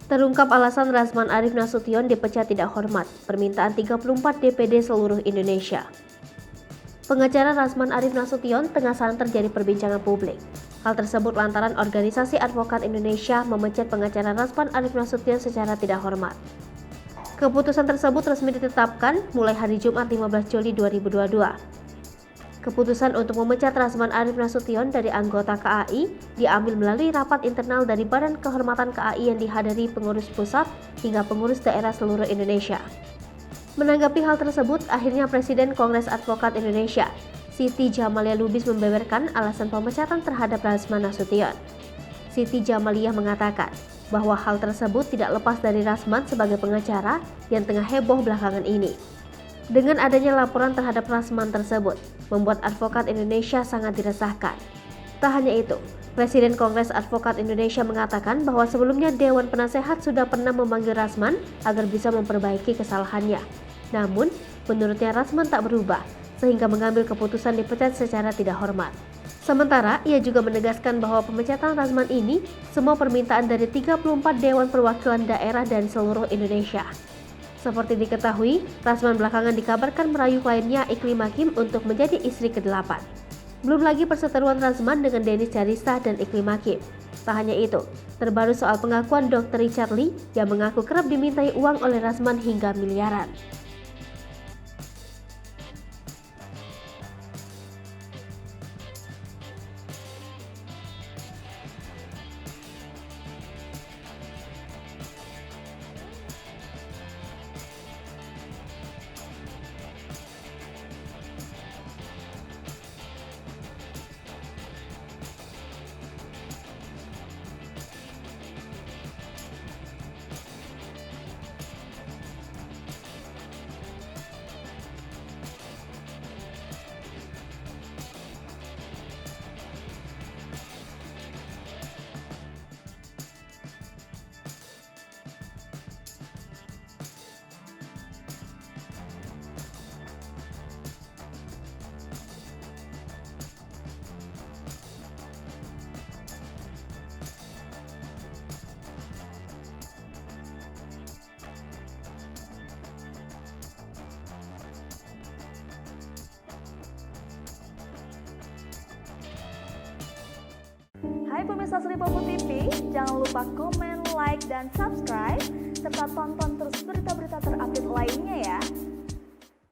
Terungkap alasan Rasman Arif Nasution dipecat tidak hormat, permintaan 34 DPD seluruh Indonesia. Pengacara Rasman Arif Nasution tengah santer jadi perbincangan publik. Hal tersebut lantaran Organisasi Advokat Indonesia memecat pengacara Rasman Arif Nasution secara tidak hormat. Keputusan tersebut resmi ditetapkan mulai hari Jumat 15 Juli 2022. Keputusan untuk memecat Rasman Arif Nasution dari anggota KAI diambil melalui rapat internal dari Badan Kehormatan KAI yang dihadiri pengurus pusat hingga pengurus daerah seluruh Indonesia. Menanggapi hal tersebut, akhirnya Presiden Kongres Advokat Indonesia, Siti Djamaliah Lubis membeberkan alasan pemecatan terhadap Rasman Nasution. Siti Djamaliah mengatakan bahwa hal tersebut tidak lepas dari Rasman sebagai pengacara yang tengah heboh belakangan ini. Dengan adanya laporan terhadap Rasman tersebut, membuat advokat Indonesia sangat diresahkan. Tak hanya itu, Presiden Kongres Advokat Indonesia mengatakan bahwa sebelumnya Dewan Penasehat sudah pernah memanggil Rasman agar bisa memperbaiki kesalahannya. Namun, menurutnya Rasman tak berubah, sehingga mengambil keputusan dipecat secara tidak hormat. Sementara, ia juga menegaskan bahwa pemecatan Rasman ini semua permintaan dari 34 Dewan Perwakilan Daerah dan seluruh Indonesia. Seperti diketahui, Rasman belakangan dikabarkan merayu kliennya Iklim Hakim untuk menjadi istri ke-8. Belum lagi perseteruan Rasman dengan Denis Carissa dan Iklim Hakim. Tak hanya itu, terbaru soal pengakuan Dr. Richard Lee yang mengaku kerap dimintai uang oleh Rasman hingga miliaran. Hai pemirsa Sri Popo TV, jangan lupa komen, like, dan subscribe, serta tonton terus berita-berita terupdate lainnya ya.